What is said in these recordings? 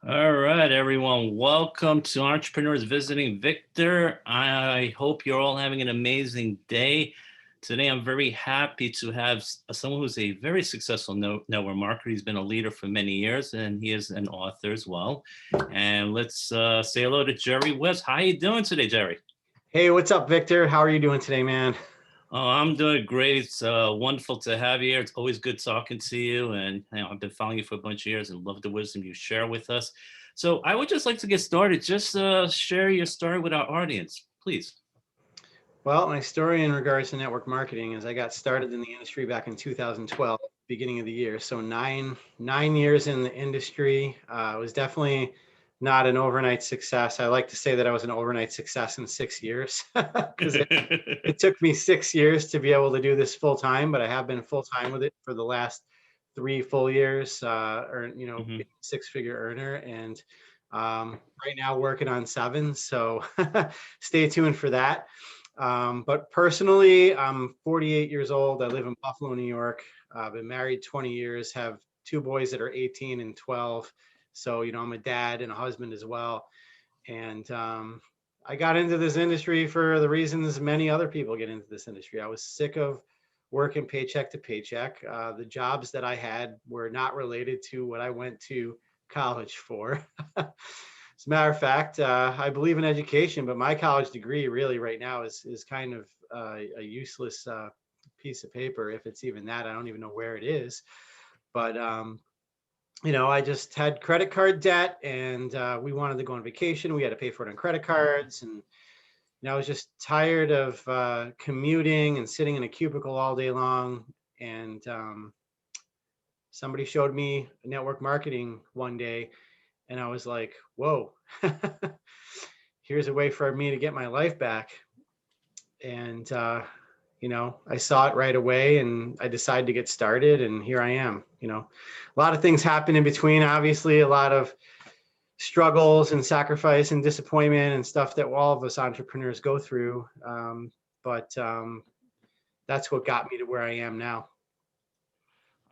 All right, everyone. Welcome to Entrepreneurs Visiting Victor. I hope you're all having an amazing day. Today, I'm very happy to have someone who's a very successful network marketer. He's been a leader for many years, and he is an author as well. And let's say hello to Jerry West. How are you doing today, Jerry? Hey, what's up, Victor? How are you doing today, man? Oh, I'm doing great. It's wonderful to have you here. It's always good talking to you. And I've been following you for a bunch of years and love the wisdom you share with us. So I would just like to get started. Just share your story with our audience, please. Well, my story in regards to network marketing is I got started in the industry back in 2012, beginning of the year. So nine years in the industry. It was definitely not an overnight success. I like to say that I was an overnight success in 6 years because it took me 6 years to be able to do this full time, but I have been full time with it for the last 3 full years, Mhm. six-figure earner, and right now working on seven. So stay tuned for that. But personally, I'm 48 years old. I live in Buffalo, New York. I've been married 20 years, have two boys that are 18 and 12. So, I'm a dad and a husband as well. And I got into this industry for the reasons many other people get into this industry. I was sick of working paycheck to paycheck. The jobs that I had were not related to what I went to college for. As a matter of fact, I believe in education, but my college degree really right now is kind of a useless piece of paper. If it's even that, I don't even know where it is. But I just had credit card debt, and we wanted to go on vacation. We had to pay for it on credit cards, and I was just tired of commuting and sitting in a cubicle all day long. And somebody showed me network marketing one day, and I was like, whoa, here's a way for me to get my life back. And, I saw it right away and I decided to get started, and here I am. A lot of things happen in between, obviously, a lot of struggles and sacrifice and disappointment and stuff that all of us entrepreneurs go through. But that's what got me to where I am now.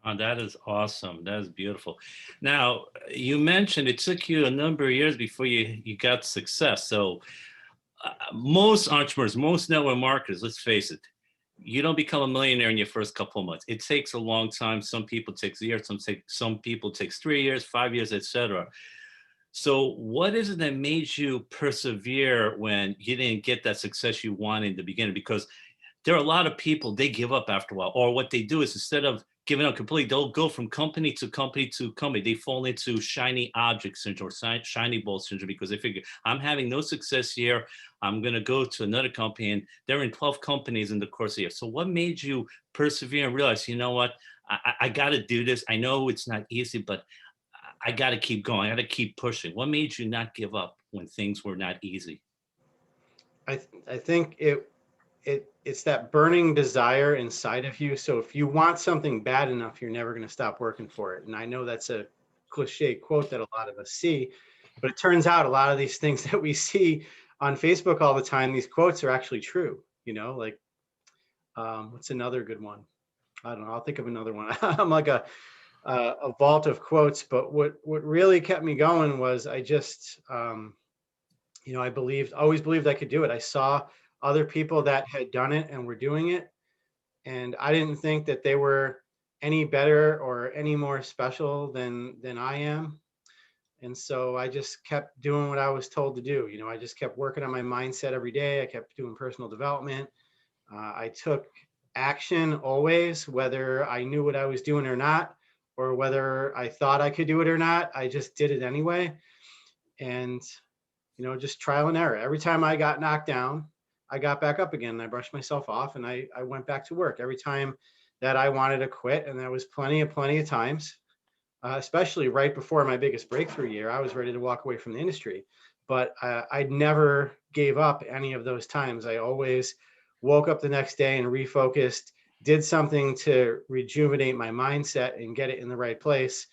Oh, that is awesome. That is beautiful. Now, you mentioned it took you a number of years before you got success. So most entrepreneurs, most network marketers, let's face it, you don't become a millionaire in your first couple of months. It takes a long time. Some people takes a year, some people takes 3 years, 5 years, etc. So what is it that made you persevere when you didn't get that success you wanted in the beginning? Because there are a lot of people, they give up after a while, or what they do is instead of giving up completely, they'll go from company to company to company. They fall into shiny object syndrome or shiny ball syndrome because they figure, I'm having no success here. I'm going to go to another company, and they're in 12 companies in the course of a year. So what made you persevere and realize, you know what, I got to do this. I know it's not easy, but I got to keep going. I got to keep pushing. What made you not give up when things were not easy? I think it's that burning desire inside of you. So if you want something bad enough, you're never going to stop working for it. And I know that's a cliche quote that a lot of us see, but it turns out a lot of these things that we see on Facebook all the time, these quotes are actually true. Like what's another good one? I don't know. I'll think of another one. I'm like a vault of quotes, but what really kept me going was I just I always believed I could do it. I saw other people that had done it and were doing it, and I didn't think that they were any better or any more special than I am. And so I just kept doing what I was told to do. I just kept working on my mindset every day. I kept doing personal development. I took action always, whether I knew what I was doing or not, or whether I thought I could do it or not. I just did it anyway. And just trial and error. Every time I got knocked down, I got back up again and I brushed myself off and I went back to work. Every time that I wanted to quit, and there was plenty of times, especially right before my biggest breakthrough year, I was ready to walk away from the industry. But I never gave up any of those times. I always woke up the next day and refocused, did something to rejuvenate my mindset and get it in the right place,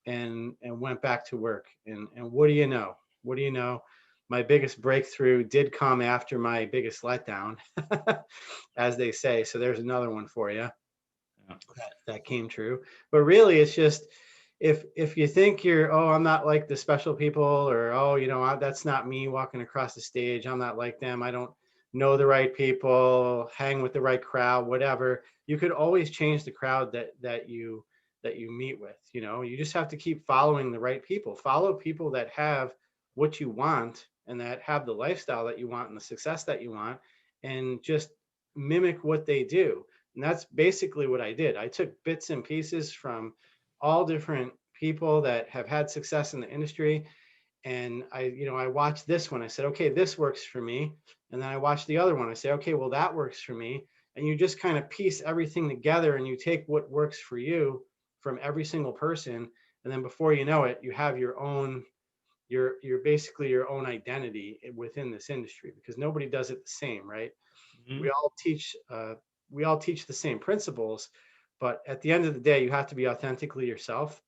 and went back to work. And what do you know? What do you know? My biggest breakthrough did come after my biggest letdown, as they say. So there's another one for you Yeah. that came true. But really, if you think you're, oh, I'm not like the special people, or oh, that's not me walking across the stage, I'm not like them, I don't know the right people, hang with the right crowd, whatever, you could always change the crowd that you meet with. You just have to keep following the right people. Follow people that have what you want and that have the lifestyle that you want and the success that you want, and just mimic what they do. And that's basically what I did. I took bits and pieces from all different people that have had success in the industry. And I watched this one. I said, okay, this works for me. And then I watched the other one. I say, okay, well, that works for me. And you just kind of piece everything together and you take what works for you from every single person. And then before you know it, you have your own, you're basically your own identity within this industry, because nobody does it the same, right? Mhm. We all teach the same principles, but at the end of the day, you have to be authentically yourself.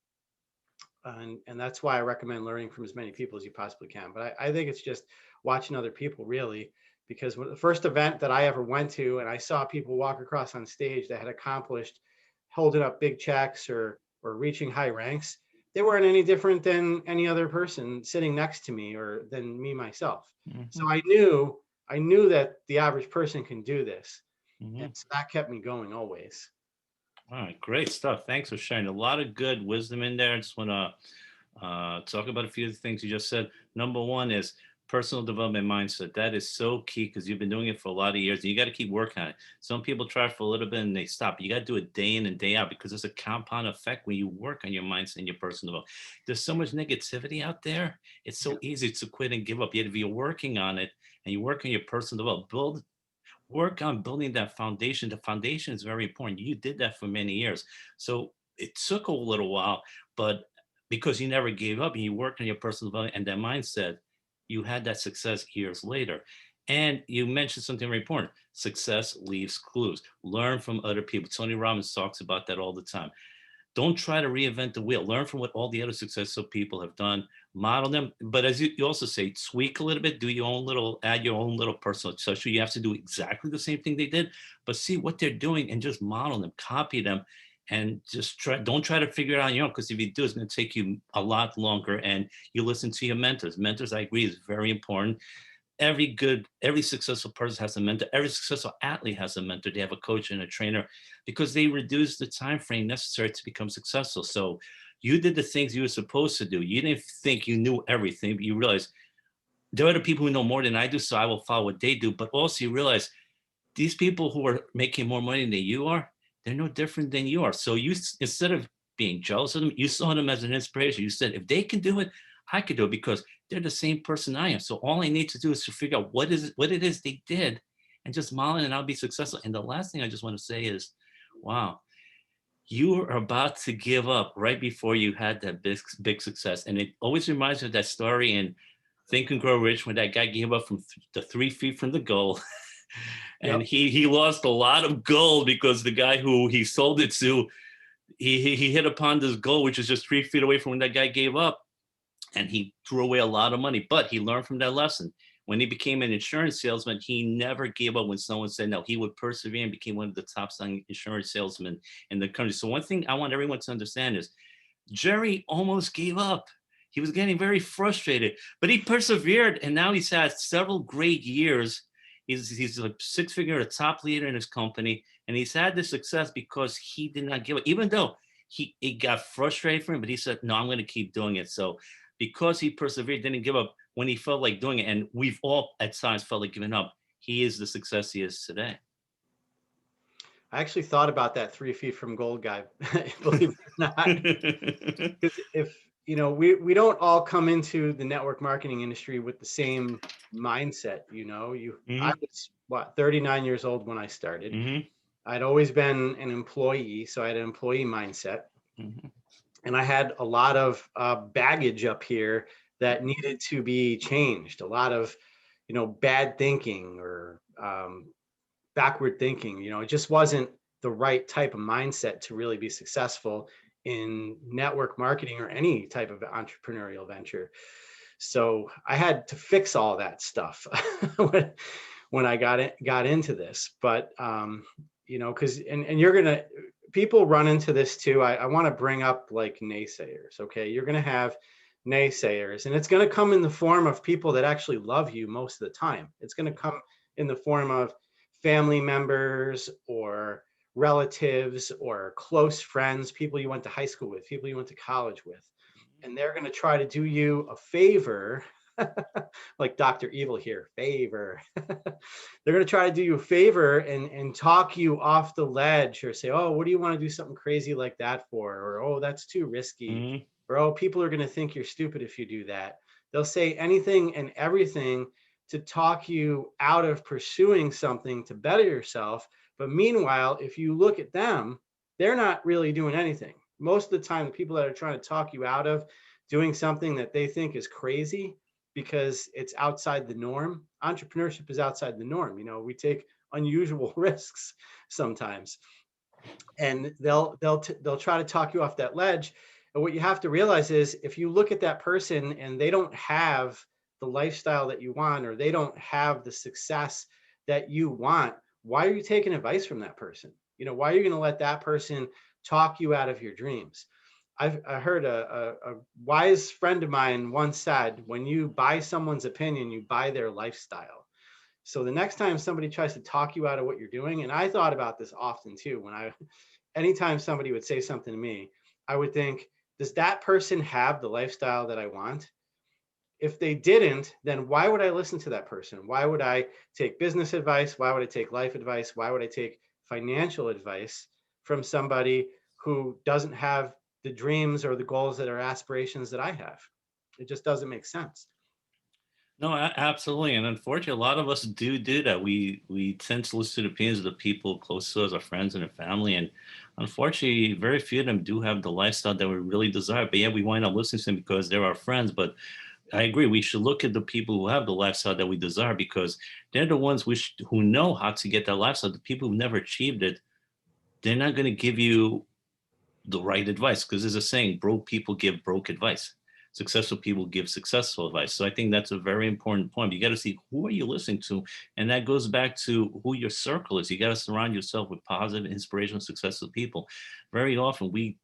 And that's why I recommend learning from as many people as you possibly can. But I think it's just watching other people, really, because the first event that I ever went to and I saw people walk across on stage that had accomplished holding up big checks or reaching high ranks, they weren't any different than any other person sitting next to me or than me myself. So Mhm. I knew that the average person can do this. And Mhm. so that kept me going always. All right, great stuff. Thanks for sharing. A lot of good wisdom in there. I just want to talk about a few of the things you just said. Number one is personal development mindset. That is so key because you've been doing it for a lot of years and you got to keep working on it. Some people try for a little bit and they stop. You got to do it day in and day out because it's a compound effect when you work on your mindset and your personal development. There's so much negativity out there. It's Yeah. so easy to quit and give up. Yet if you're working on it and you work on your personal development, work on building that foundation. The foundation is very important. You did that for many years. So it took a little while, but because you never gave up and you worked on your personal development and that mindset, you had that success years later. And you mentioned something very important. Success leaves clues. Learn from other people. Tony Robbins talks about that all the time. Don't try to reinvent the wheel. Learn from what all the other successful people have done, model them. But as you also say, tweak a little bit, do your own little, add your own little personal touch. So you have to do exactly the same thing they did, but see what they're doing and just model them, copy them, and just try. Don't try to figure it out on your own because if you do, it's going to take you a lot longer. And you listen to your mentors. Mentors, I agree, is very important. Every successful person has a mentor. Every successful athlete has a mentor. They have a coach and a trainer because they reduce the time frame necessary to become successful. So you did the things you were supposed to do. You didn't think you knew everything, but you realize there are other people who know more than I do, so I will follow what they do. But also you realize these people who are making more money than you are, they're no different than you are. So instead of being jealous of them, you saw them as an inspiration. You said, if they can do it, I could do it because they're the same person I am. So all I need to do is to figure out what it is they did and just model it and I'll be successful. And the last thing I just want to say is, wow, you were about to give up right before you had that big success. And it always reminds me of that story in Think and Grow Rich when that guy gave up from the 3 feet from the goal and Yep. he lost a lot of gold because the guy who he sold it to, he hit upon this goal which is just 3 feet away from when that guy gave up, and he threw away a lot of money. But he learned from that lesson. When he became an insurance salesman, he never gave up when someone said no. He would persevere and became one of the top selling insurance salesmen in the country. So one thing I want everyone to understand is Jerry almost gave up. He was getting very frustrated, but he persevered, and now he's had several great years. He's a six-figure, a top leader in his company, and he's had this success because he did not give up, even though it got frustrated for him. But he said, "No, I'm going to keep doing it." So, because he persevered, didn't give up when he felt like doing it, and we've all at times felt like giving up. He is the success he is today. I actually thought about that 3 feet from gold guy, believe it or not. Because if we don't all come into the network marketing industry with the same mindset. I Hmm. was, what, 39 years old when I started. Hmm. I'd always been an employee, so I had an employee mindset, Hmm. and I had a lot of baggage up here that needed to be changed. A lot of bad thinking or backward thinking. It just wasn't the right type of mindset to really be successful in network marketing or any type of entrepreneurial venture. So I had to fix all that stuff when I got into this. But because and you're gonna people run into this too. I want to bring up like naysayers. Okay. You're going to have naysayers, and it's going to come in the form of people that actually love you most of the time. It's going to come in the form of family members or relatives or close friends, people you went to high school with, people you went to college with. And they're going to try to do you a favor, like Dr. Evil here, favor. They're going to try to do you a favor and talk you off the ledge, or say, oh, what do you want to do something crazy like that for? Or, oh, that's too risky. Mhm. Or, oh, people are going to think you're stupid if you do that. They'll say anything and everything to talk you out of pursuing something to better yourself. But meanwhile, if you look at them, they're not really doing anything. Most of the time, the people that are trying to talk you out of doing something that they think is crazy because it's outside the norm. Entrepreneurship is outside the norm. You know, we take unusual risks sometimes, and they'll try to talk you off that ledge. And what you have to realize is, if you look at that person and they don't have the lifestyle that you want, or they don't have the success that you want, why are you taking advice from that person? You know, why are you going to let that person talk you out of your dreams? I heard a wise friend of mine once said, when you buy someone's opinion, you buy their lifestyle. So the next time somebody tries to talk you out of what you're doing, and I thought about this often too, anytime somebody would say something to me, I would think, does that person have the lifestyle that I want? If they didn't, then why would I listen to that person? Why would I take business advice? Why would I take life advice? Why would I take financial advice from somebody who doesn't have the dreams or the goals that are aspirations that I have? It just doesn't make sense. No, absolutely, and unfortunately, a lot of us do that. We tend to listen to the opinions of the people close to us, our friends and our family, and unfortunately, very few of them do have the lifestyle that we really desire. But yeah, we wind up listening to them because they're our friends. But I agree, we should look at the people who have the lifestyle that we desire, because they're the ones who know how to get that lifestyle. The people who've never achieved it, they're not going to give you the right advice, because there's a saying, broke people give broke advice, successful people give successful advice. So I think that's a very important point. You got to see, who are you listening to, and that goes back to who your circle is. You got to surround yourself with positive, inspirational, successful people. Very often we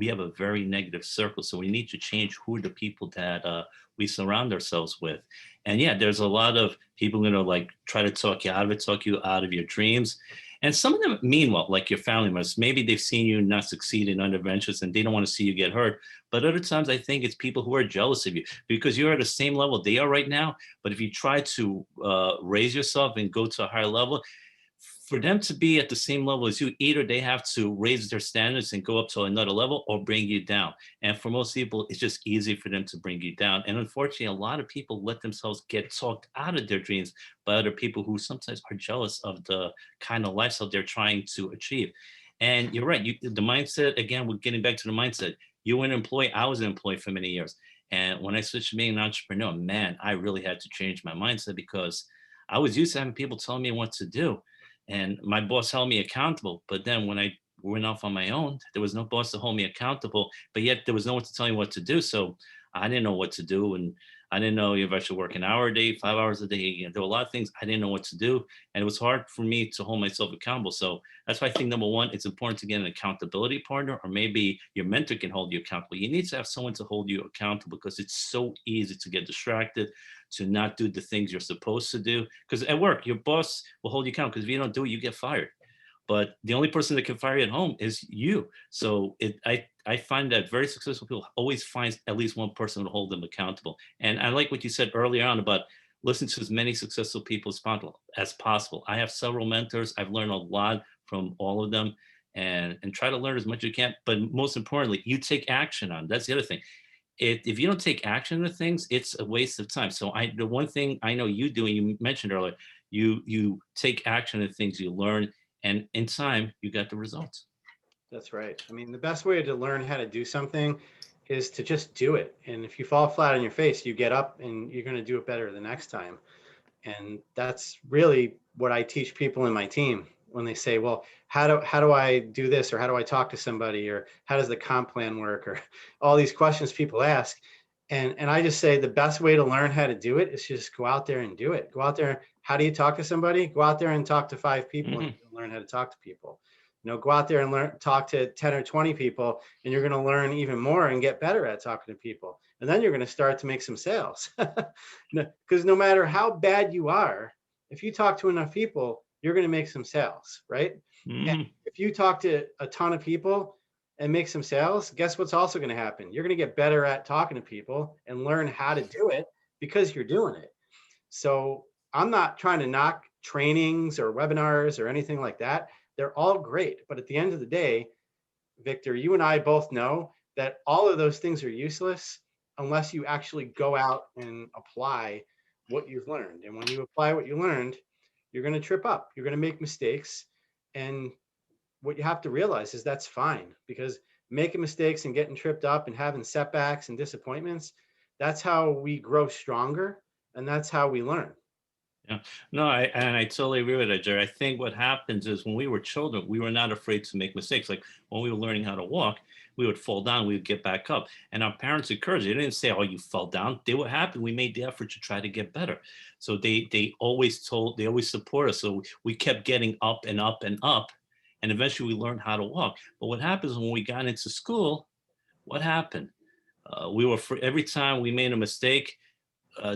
have a very negative circle, so we need to change who are the people that we surround ourselves with. And yeah, there's a lot of people going to like try to talk you out of it, talk you out of your dreams. And some of them mean well, like your family members. Maybe they've seen you not succeed in other ventures and they don't want to see you get hurt. But other times, I think it's people who are jealous of you because you're at the same level they are right now. But if you try to raise yourself and go to a higher level, for them to be at the same level as you, either they have to raise their standards and go up to another level or bring you down. And for most people, it's just easy for them to bring you down. And unfortunately, a lot of people let themselves get talked out of their dreams by other people who sometimes are jealous of the kind of lifestyle they're trying to achieve. And you're right. The mindset, again, we're getting back to the mindset. You were an employee, I was an employee for many years. And when I switched to being an entrepreneur, man, I really had to change my mindset because I was used to having people tell me what to do, and my boss held me accountable. But then when I went off on my own, there was no boss to hold me accountable, but yet there was no one to tell me what to do. So I didn't know what to do. And I didn't know if I should work an hour a day, 5 hours a day. You know, there were a lot of things I didn't know what to do. And it was hard for me to hold myself accountable. So that's why I think, number one, it's important to get an accountability partner, or maybe your mentor can hold you accountable. You need to have someone to hold you accountable, because it's so easy to get distracted, to not do the things you're supposed to do. Because at work, your boss will hold you accountable, because if you don't do it, you get fired. But the only person that can fire you at home is you. So I find that very successful people always find at least one person to hold them accountable. And I like what you said earlier on about listen to as many successful people as possible. I have several mentors. I've learned a lot from all of them, and try to learn as much as you can. But most importantly, you take action on. That's the other thing. If you don't take action on things, it's a waste of time. So the one thing I know you do, and you mentioned earlier, you take action on things you learn, and in time you got the results. That's right. I mean, the best way to learn how to do something is to just do it. And if you fall flat on your face, you get up and you're going to do it better the next time. And that's really what I teach people in my team when they say, well, how do I do this, or how do I talk to somebody, or how does the comp plan work, or all these questions people ask. And I just say the best way to learn how to do it is just go out there and do it. Go out there. How do you talk to somebody? Go out there and talk to 5 people and Mhm. learn how to talk to people. Go out there and learn, talk to 10 or 20 people, and you're going to learn even more and get better at talking to people. And then you're going to start to make some sales. Because no matter how bad you are, if you talk to enough people, you're going to make some sales, right? And Mhm. if you talk to a ton of people and make some sales, guess what's also going to happen? You're going to get better at talking to people and learn how to do it because you're doing it. So I'm not trying to knock trainings or webinars or anything like that. They're all great. But at the end of the day, Victor, you and I both know that all of those things are useless unless you actually go out and apply what you've learned. And when you apply what you learned, you're going to trip up, you're going to make mistakes. And what you have to realize is that's fine, because making mistakes and getting tripped up and having setbacks and disappointments, that's how we grow stronger and that's how we learn. Yeah. No, I totally agree with that, Jerry. I think what happens is when we were children, we were not afraid to make mistakes. Like when we were learning how to walk, we would fall down, we would get back up. And our parents encouraged it. They didn't say, "Oh, you fell down." They were happy. We made the effort to try to get better. So they always support us. So we kept getting up and up and up. And eventually we learned how to walk. But what happens when we got into school, what happened? Every time we made a mistake,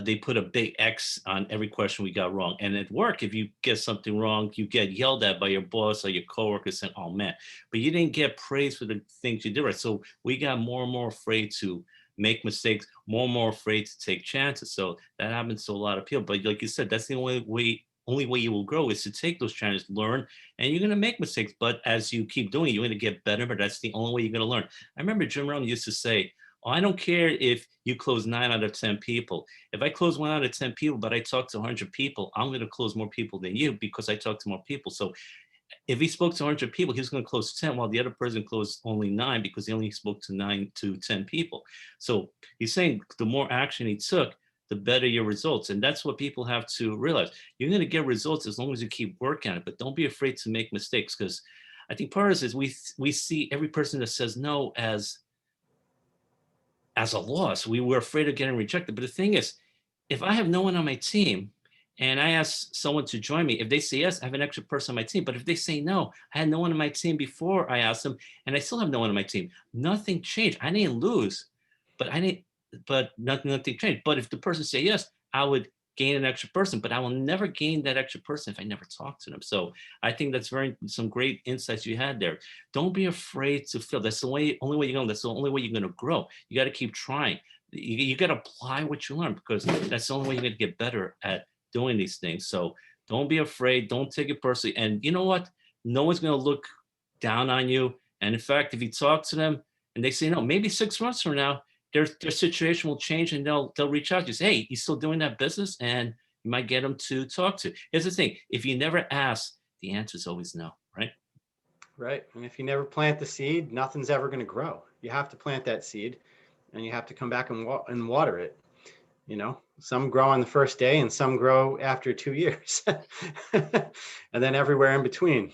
they put a big X on every question we got wrong. And at work, if you get something wrong, you get yelled at by your boss or your coworkers saying, "Oh man," but you didn't get praise for the things you did right. So we got more and more afraid to make mistakes, more and more afraid to take chances. So that happens to a lot of people. But like you said, that's the only way you will grow is to take those chances, learn, and you're going to make mistakes. But as you keep doing it, you're going to get better. But that's the only way you're going to learn. I remember Jim Rohn used to say, "Oh, I don't care if you close 9 out of 10 people. If I close 1 out of 10 people, but I talk to 100 people, I'm going to close more people than you because I talk to more people." So if he spoke to 100 people, he was going to close 10, while the other person closed only 9 because he only spoke to 9 to 10 people. So he's saying the more action he took, the better your results. And that's what people have to realize. You're going to get results as long as you keep working on it, but don't be afraid to make mistakes, because I think part of this is we see every person that says no as a loss. We were afraid of getting rejected. But the thing is, if I have no one on my team and I ask someone to join me, if they say yes, I have an extra person on my team. But if they say no, I had no one on my team before I asked them, and I still have no one on my team. Nothing changed. I didn't lose, but I didn't. But nothing changed. But if the person say yes, I would gain an extra person. But I will never gain that extra person if I never talk to them. So I think that's some great insights you had there. Don't be afraid to fail. That's the only way you're going. That's the only way you're going to grow. You got to keep trying. You got to apply what you learn, because that's the only way you're going to get better at doing these things. So don't be afraid. Don't take it personally. And you know what? No one's going to look down on you. And in fact, if you talk to them and they say no, maybe 6 months from now, their situation will change and they'll reach out to you. Say, "Hey, you still doing that business?" And you might get them to talk to. Here's the thing: if you never ask, the answer is always no, right? Right. And if you never plant the seed, nothing's ever going to grow. You have to plant that seed and you have to come back and, and water it. Some grow on the first day and some grow after 2 years. And then everywhere in between.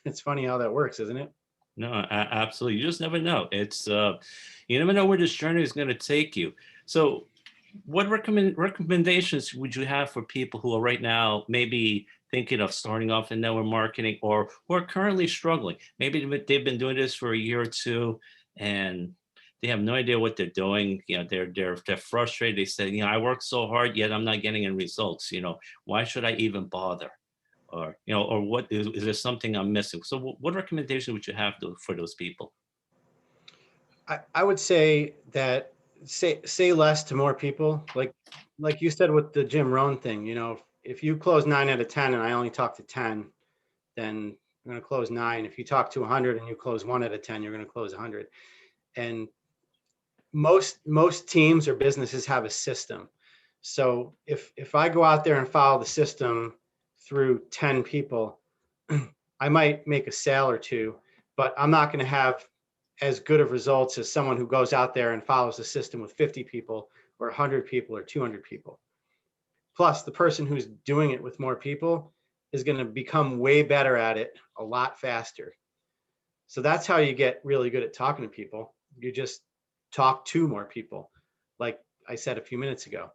It's funny how that works, isn't it? No, absolutely. You just never know. You never know where this journey is going to take you. So, what recommendations would you have for people who are right now maybe thinking of starting off in network marketing, or who are currently struggling? Maybe they've been doing this for a year or two, and they have no idea what they're doing. They're frustrated. They say, "I work so hard, yet I'm not getting any results. Why should I even bother?" Or or what is there something I'm missing? So what recommendation would you have for those people? I would say that say less to more people. Like you said with the Jim Rohn thing, if you close 9 out of 10 and I only talk to 10, then you're going to close 9. If you talk to 100 and you close 1 out of 10, you're going to close 100. And most teams or businesses have a system. So if I go out there and follow the system through 10 people, I might make a sale or two, but I'm not going to have as good of results as someone who goes out there and follows the system with 50 people or 100 people or 200 people. Plus, the person who's doing it with more people is going to become way better at it a lot faster. So that's how you get really good at talking to people. You just talk to more people, like I said a few minutes ago.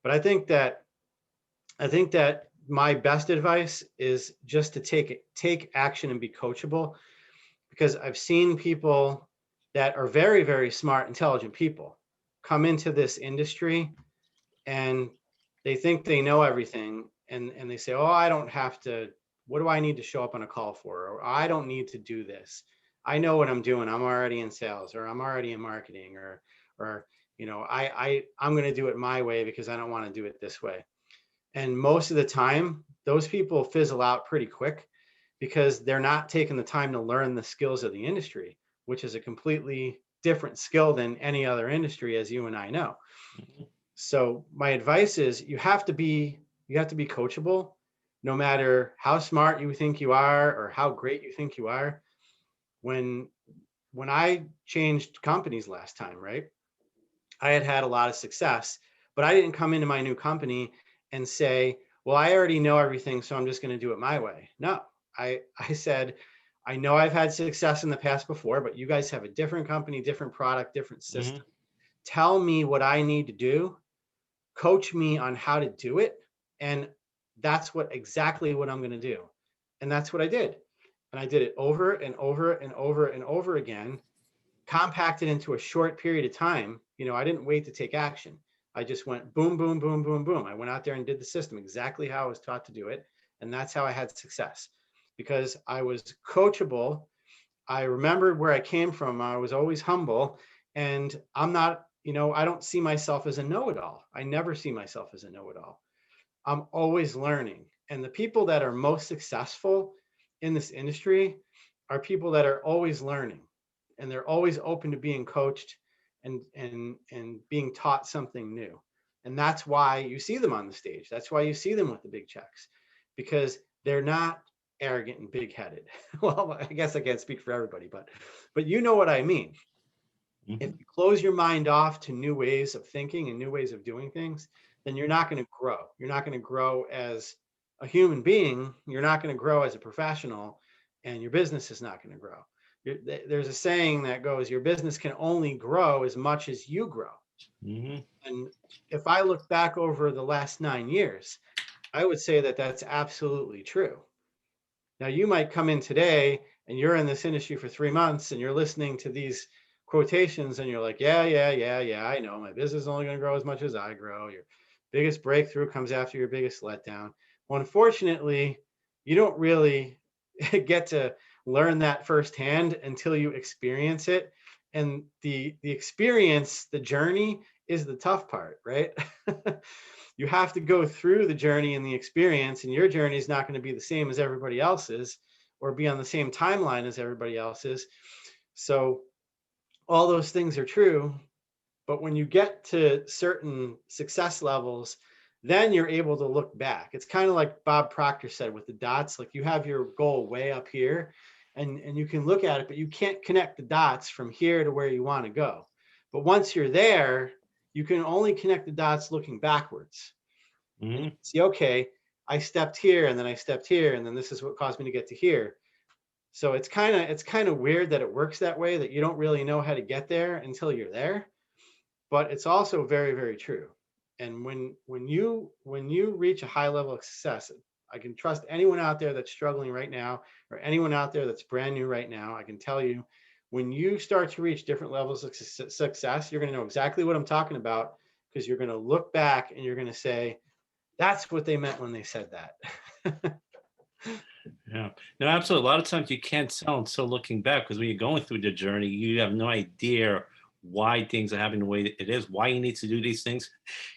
But I think that my best advice is just to take action and be coachable, because I've seen people that are very, very smart, intelligent people come into this industry and they think they know everything, and they say, oh, I don't have to, what do I need to show up on a call for? Or I don't need to do this. I know what I'm doing. I'm already in sales, or I'm already in marketing, or I'm going to do it my way because I don't want to do it this way. And most of the time, those people fizzle out pretty quick because they're not taking the time to learn the skills of the industry, which is a completely different skill than any other industry, as you and I know. Mhm. So my advice is you have to be coachable, no matter how smart you think you are or how great you think you are. When when I changed companies last time, right? I had had a lot of success, but I didn't come into my new company and say, well, I already know everything, so I'm just going to do it my way. No, I said, I know I've had success in the past before, but you guys have a different company, different product, different Mhm. system. Tell me what I need to do, coach me on how to do it, and that's what exactly what I'm going to do. And that's what I did. And I did it over and over and over and over again, compacted into a short period of time. I didn't wait to take action. I just went boom, boom, boom, boom, boom. I went out there and did the system exactly how I was taught to do it. And that's how I had success, because I was coachable. I remembered where I came from. I was always humble. And I'm not, I don't see myself as a know it all. I never see myself as a know it all. I'm always learning. And the people that are most successful in this industry are people that are always learning, and they're always open to being coached and being taught something new. And that's why you see them on the stage. That's why you see them with the big checks, because they're not arrogant and big headed. Well, I guess I can't speak for everybody, but you know what I mean. If Mhm. you close your mind off to new ways of thinking and new ways of doing things, then you're not going to grow. You're not going to grow as a human being. You're not going to grow as a professional, and your business is not going to grow. There's a saying that goes, your business can only grow as much as you grow. Mhm. And if I look back over the last 9 years, I would say that that's absolutely true. Now, you might come in today and you're in this industry for 3 months and you're listening to these quotations and you're like, yeah, yeah, yeah, yeah, I know my business is only going to grow as much as I grow. Your biggest breakthrough comes after your biggest letdown. Well, unfortunately, you don't really get to learn that firsthand until you experience it. And the experience, the journey is the tough part, right? You have to go through the journey and the experience, and your journey is not going to be the same as everybody else's or be on the same timeline as everybody else's. So all those things are true, but when you get to certain success levels, then you're able to look back. It's kind of like Bob Proctor said with the dots, like you have your goal way up here and you can look at it, but you can't connect the dots from here to where you want to go. But once you're there, you can only connect the dots looking backwards. And you Mhm. see, okay, I stepped here and then I stepped here, and then this is what caused me to get to here. So it's kind of weird that it works that way, that you don't really know how to get there until you're there. But it's also very, very true. And when you reach a high level of success, I can trust anyone out there that's struggling right now, or anyone out there that's brand new right now. I can tell you, when you start to reach different levels of success, you're going to know exactly what I'm talking about, because you're going to look back and you're going to say, that's what they meant when they said that. Yeah. No, absolutely. A lot of times you can't tell until looking back, because when you're going through the journey, you have no idea why things are happening the way it is, why you need to do these things.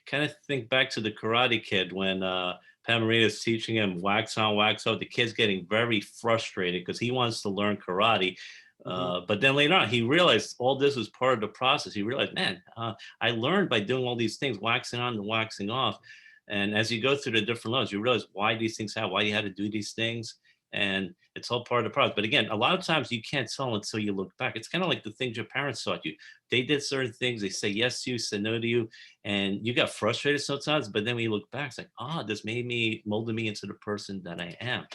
Kind of think back to the Karate Kid when Pam Marina is teaching him wax on, wax off. The kid's getting very frustrated because he wants to learn karate. Mhm. But then later on, he realized all this was part of the process. He realized, man, I learned by doing all these things, waxing on and waxing off. And as you go through the different levels, you realize why these things happen, why you had to do these things, and it's all part of the process. But again, a lot of times you can't tell until you look back. It's kind of like the things your parents taught you. They did certain things, they say yes to you, say no to you, and you got frustrated sometimes. But then when you look back, it's like, this made me, molded me into the person that I am.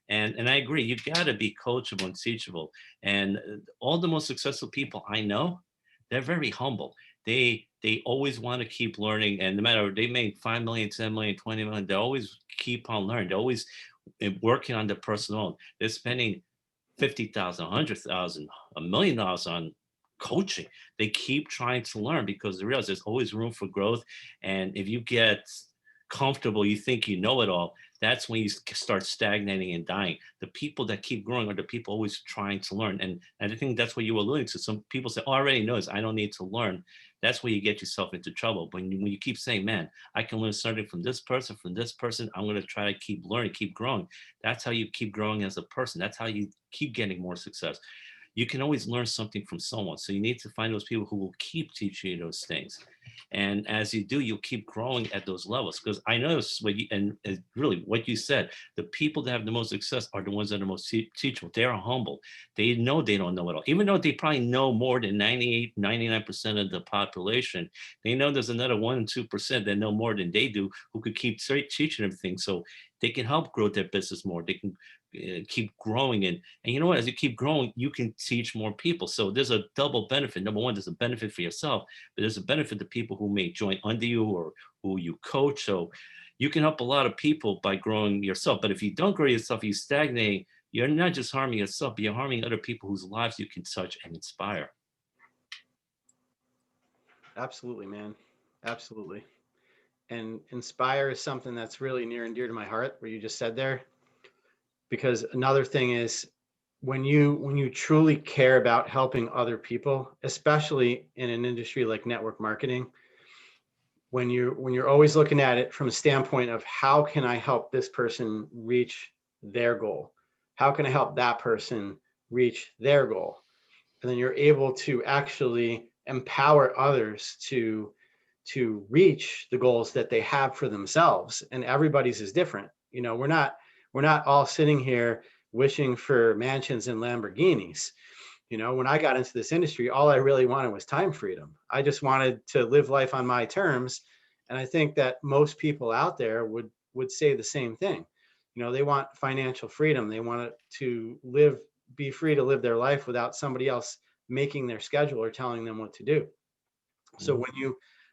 And I agree, you got to be coachable and teachable. And all the most successful people I know, they're very humble. they always want to keep learning. And no matter they make 5 million, 10 million, 20 million, they always keep on learning. They're always working on their personal. They're spending 50,000, 100,000, $1 million on coaching. They keep trying to learn because they realize there's always room for growth. And if you get comfortable, you think you know it all, that's when you start stagnating and dying. The people that keep growing are the people always trying to learn. And I think that's what you were alluding to. Some people say, oh, I already know this, I don't need to learn. That's where you get yourself into trouble. When you keep saying, man, I can learn something from this person, I'm going to try to keep learning, keep growing. That's how you keep growing as a person. That's how you keep getting more success. You can always learn something from someone. So you need to find those people who will keep teaching you those things. And as you do, you'll keep growing at those levels. Because I notice and really what you said, the people that have the most success are the ones that are most teachable. They are humble. They know they don't know it all. Even though they probably know more than 98, 99% of the population, they know there's another 1 and 2% that know more than they do who could keep teaching everything. So they can help grow their business more. They can keep growing, and you know what, as you keep growing you can teach more people. So there's a double benefit. Number one, there's a benefit for yourself, but there's a benefit to people who may join under you or who you coach. So you can help a lot of people by growing yourself. But if you don't grow yourself, you stagnate, you're not just harming yourself, but you're harming other people whose lives you can touch and inspire. Absolutely, man. Absolutely. And inspire is something that's really near and dear to my heart, where you just said there. Because another thing is, when you truly care about helping other people, especially in an industry like network marketing, when you're always looking at it from a standpoint of how can I help this person reach their goal? How can I help that person reach their goal? And then you're able to actually empower others to reach the goals that they have for themselves. And everybody's is different. We're not all sitting here wishing for mansions and Lamborghinis. When I got into this industry, all I really wanted was time freedom. I just wanted to live life on my terms. And I think that most people out there would say the same thing. They want financial freedom. They want to be free to live their life without somebody else making their schedule or telling them what to do. So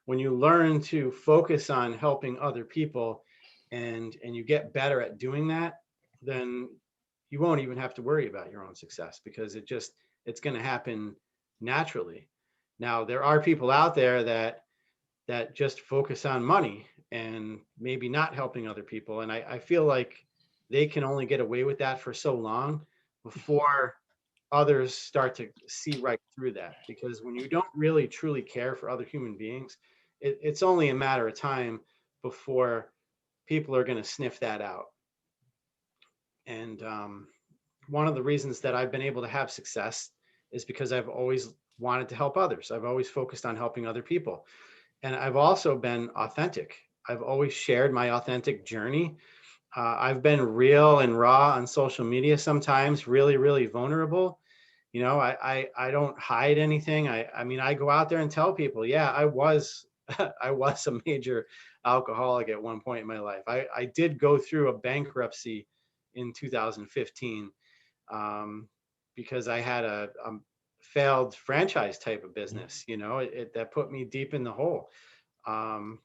when you learn to focus on helping other people, and you get better at doing that, then you won't even have to worry about your own success, because it's going to happen naturally. Now, there are people out there that just focus on money and maybe not helping other people. And I feel like they can only get away with that for so long before others start to see right through that. Because when you don't really truly care for other human beings, it's only a matter of time before people are going to sniff that out. And one of the reasons that I've been able to have success is because I've always wanted to help others. I've always focused on helping other people. And I've also been authentic. I've always shared my authentic journey. I've been real and raw on social media, sometimes really, really vulnerable. I don't hide anything. I mean, I go out there and tell people, yeah, I was I was a major alcoholic at one point in my life. I did go through a bankruptcy in 2015, because I had a failed franchise type of business. That put me deep in the hole. Um,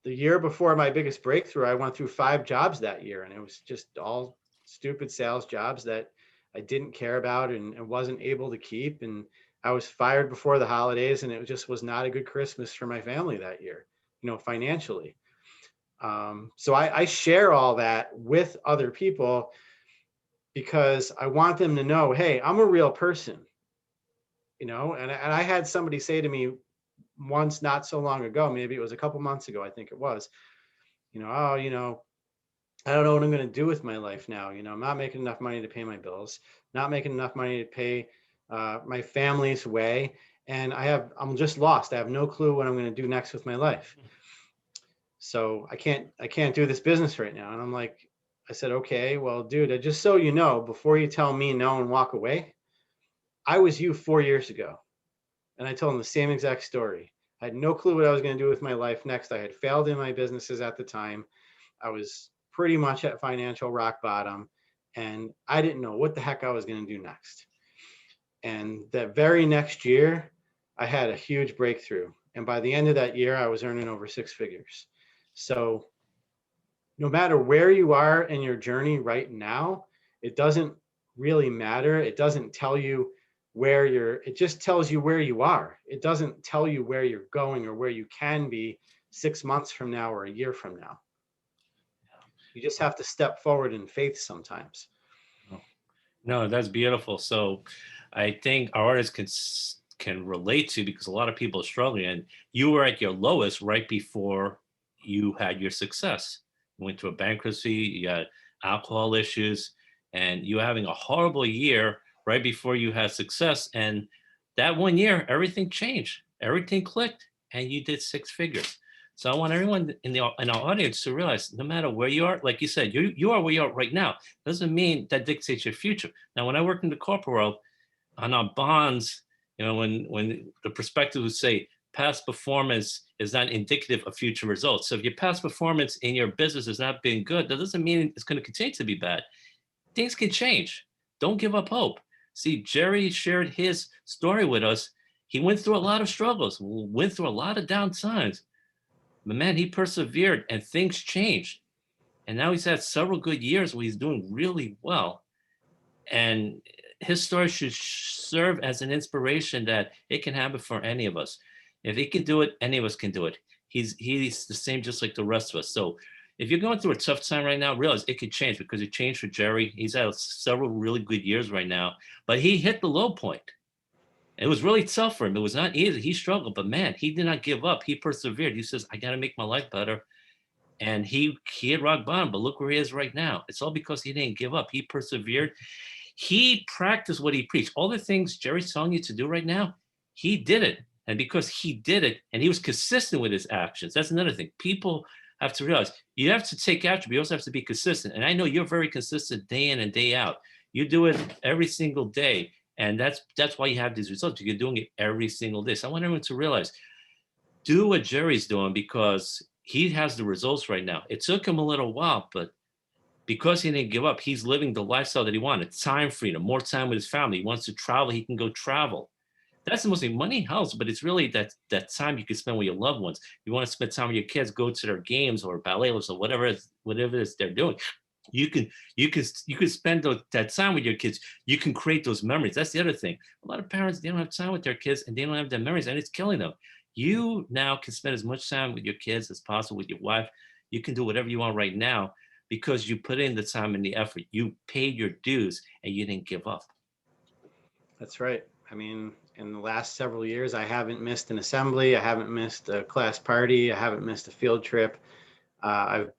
the year before my biggest breakthrough, I went through 5 jobs that year, and it was just all stupid sales jobs that I didn't care about and wasn't able to keep. And I was fired before the holidays, and it just was not a good Christmas for my family that year, financially. So I share all that with other people because I want them to know, hey, I'm a real person. And I had somebody say to me once, not so long ago, maybe it was a couple months ago, I think it was, oh, I don't know what I'm going to do with my life now. I'm not making enough money to pay my bills, not making enough money to pay my family's way. And I'm just lost. I have no clue what I'm going to do next with my life. So I can't do this business right now. And I said, okay, well, dude, just so you know, before you tell me no and walk away, I was you 4 years ago. And I told him the same exact story. I had no clue what I was going to do with my life next. I had failed in my businesses at the time. I was pretty much at financial rock bottom, and I didn't know what the heck I was going to do next. And that very next year, I had a huge breakthrough. And by the end of that year, I was earning over six figures. So no matter where you are in your journey right now, it doesn't really matter. It doesn't tell you where you're, it just tells you where you are. It doesn't tell you where you're going or where you can be 6 months from now or a year from now. You just have to step forward in faith sometimes. No, that's beautiful. So I think our artists can relate to, because a lot of people are struggling, and you were at your lowest right before you had your success. You went through a bankruptcy, you had alcohol issues, and you were having a horrible year right before you had success. And that one year, everything changed, everything clicked, and you did six figures. So I want everyone in our audience to realize, no matter where you are, like you said, you are where you are right now. Doesn't mean that dictates your future. Now, when I worked in the corporate world, on our bonds, when the perspective would say past performance is not indicative of future results. So if your past performance in your business has not been good, that doesn't mean it's going to continue to be bad. Things can change. Don't give up hope. See, Jerry shared his story with us. He went through a lot of struggles, went through a lot of down times. But man, he persevered and things changed. And now he's had several good years where he's doing really well. And his story should serve as an inspiration that it can happen for any of us. If he can do it, any of us can do it. He's the same, just like the rest of us. So if you're going through a tough time right now, realize it could change, because it changed for Jerry. He's had several really good years right now, but he hit the low point. It was really tough for him. It was not easy. He struggled, but man, he did not give up. He persevered. He says, I got to make my life better. And he had rock bottom, but look where he is right now. It's all because he didn't give up. He persevered. He practiced what he preached. All the things Jerry's telling you to do right now, he did it. And because he did it and he was consistent with his actions, that's another thing. People have to realize you have to take action, but you also have to be consistent. And I know you're very consistent day in and day out. You do it every single day. And that's why you have these results. You're doing it every single day. So I want everyone to realize, do what Jerry's doing, because he has the results right now. It took him a little while, but because he didn't give up, he's living the lifestyle that he wanted. Time freedom, more time with his family. He wants to travel, he can go travel. That's the most thing. Money helps, but it's really that time you can spend with your loved ones. You want to spend time with your kids, go to their games or ballet or whatever it is they're doing. You can spend that time with your kids. You can create those memories. That's the other thing. A lot of parents, they don't have time with their kids and they don't have their memories, and it's killing them. You now can spend as much time with your kids as possible, with your wife. You can do whatever you want right now because you put in the time and the effort. You paid your dues and you didn't give up. That's right. I mean, in the last several years, I haven't missed an assembly. I haven't missed a class party. I haven't missed a field trip. I've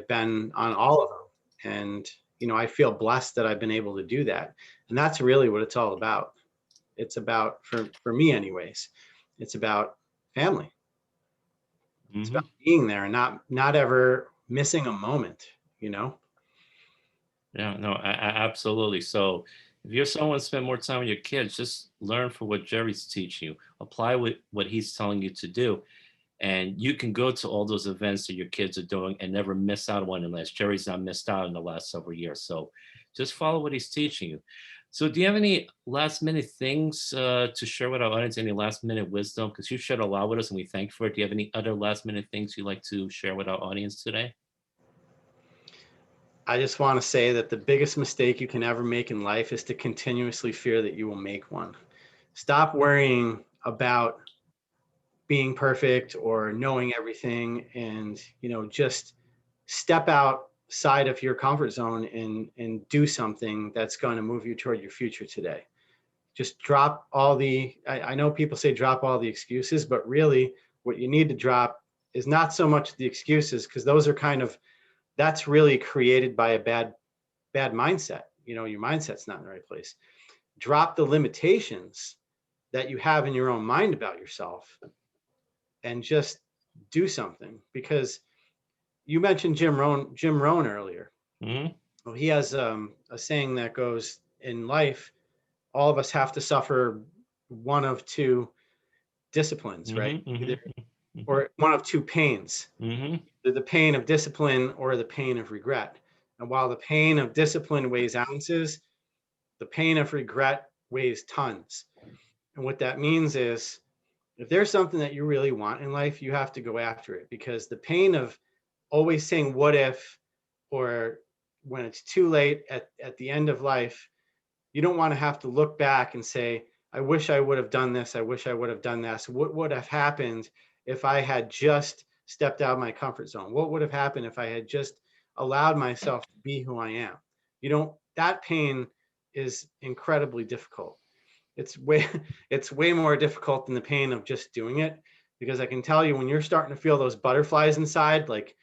been on all of them, and I feel blessed that I've been able to do that. And that's really what it's all about. It's about, for me, anyways. It's about family. It's about Mm-hmm. being there and not ever missing a moment. You know. Yeah, no, absolutely. So if you're someone spend more time with your kids, just learn from what Jerry's teaching you. Apply what he's telling you to do. And you can go to all those events that your kids are doing and never miss out on one, unless Jerry's not missed out in the last several years. So just follow what he's teaching you. So do you have any last minute things to share with our audience? Any last minute wisdom? Because you shared a lot with us and we thank you for it. Do you have any other last minute things you'd like to share with our audience today? I just want to say that the biggest mistake you can ever make in life is to continuously fear that you will make one. Stop worrying about being perfect or knowing everything, and just step outside of your comfort zone and do something that's going to move you toward your future today. Just drop all the I know people say drop all the excuses, but really what you need to drop is not so much the excuses, because those are that's really created by a bad mindset. Your mindset's not in the right place. Drop the limitations that you have in your own mind about yourself and just do something. Because you mentioned Jim Rohn earlier. Mm-hmm. Well, he has a saying that goes, in life, all of us have to suffer one of two disciplines, right? Mm-hmm. Either, Mm-hmm. or one of two pains, Mm-hmm. either the pain of discipline or the pain of regret. And while the pain of discipline weighs ounces, the pain of regret weighs tons. And what that means is If there's something that you really want in life, you have to go after it, because the pain of always saying what if, or when it's too late at the end of life, you don't want to have to look back and say, I wish I would have done this. I wish I would have done this. What would have happened if I had just stepped out of my comfort zone? What would have happened if I had just allowed myself to be who I am? You don't, that pain is incredibly difficult. It's way, it's way more difficult than the pain of just doing it, because I can tell you, when you're starting to feel those butterflies inside, like,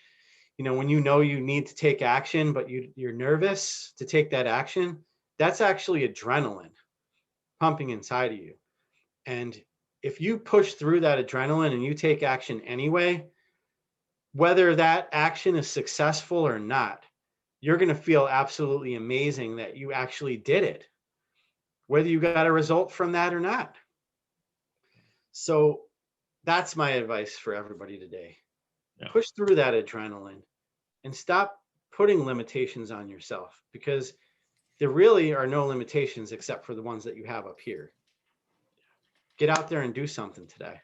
when you know you need to take action, but you're nervous to take that action, that's actually adrenaline pumping inside of you. And if you push through that adrenaline and you take action anyway, whether that action is successful or not, you're going to feel absolutely amazing that you actually did it, whether you got a result from that or not. So that's my advice for everybody today. Yeah. Push through that adrenaline and stop putting limitations on yourself, because there really are no limitations except for the ones that you have up here. Get out there and do something today.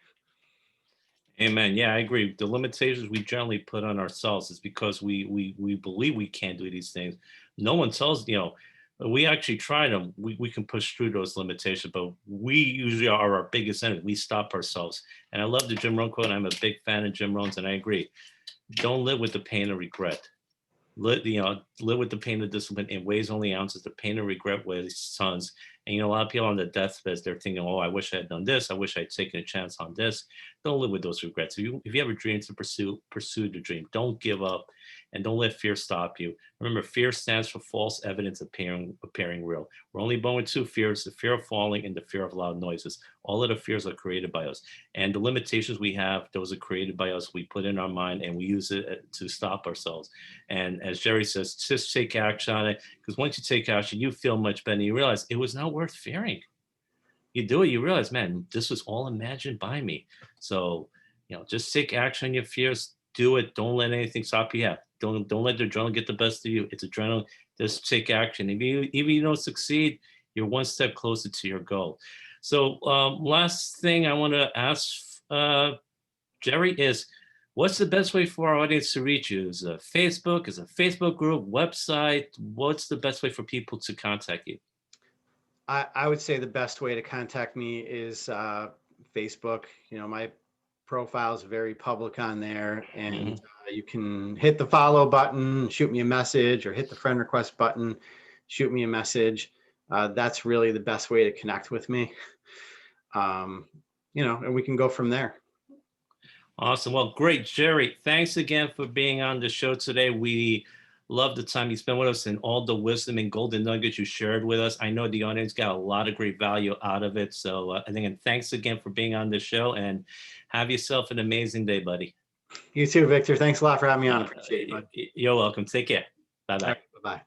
Amen. Yeah, I agree. The limitations we generally put on ourselves is because we believe we can't do these things. No one tells, we actually try them. We can push through those limitations, but we usually are our biggest enemy. We stop ourselves. And I love the Jim Rohn quote. I'm a big fan of Jim Rohn's, and I agree. Don't live with the pain of regret. Live with the pain of discipline in ways only ounces. The pain of regret weighs tons. And a lot of people on the deathbed, they're thinking, "Oh, I wish I had done this. I wish I'd taken a chance on this." Don't live with those regrets. If you have a dream to pursue the dream. Don't give up, and don't let fear stop you. Remember, fear stands for false evidence appearing real. We're only born with two fears: the fear of falling and the fear of loud noises. All of the fears are created by us, and the limitations we have, those are created by us. We put in our mind, and we use it to stop ourselves. And as Jerry says, just take action on it, because once you take action, you feel much better. You realize it was not worth fearing. You do it, you realize, man, this was all imagined by me. So, just take action on your fears. Do it. Don't let anything stop you. Yeah, don't let the adrenaline get the best of you. It's adrenaline. Just take action. If you don't succeed, you're one step closer to your goal. So, last thing I want to ask Jerry is, what's the best way for our audience to reach you? Is it Facebook? Is it a Facebook group, website? What's the best way for people to contact you? I would say the best way to contact me is Facebook. My profile is very public on there, and you can hit the follow button, shoot me a message, or hit the friend request button, shoot me a message. That's really the best way to connect with me. And we can go from there. Awesome. Well, great, Jerry. Thanks again for being on the show today. We love the time you spent with us and all the wisdom and golden nuggets you shared with us. I know the audience got a lot of great value out of it. So I think, and thanks again for being on the show, and have yourself an amazing day, buddy. You too, Victor. Thanks a lot for having me on. Appreciate it, bud. You're welcome. Take care. Bye-bye. All right, bye-bye.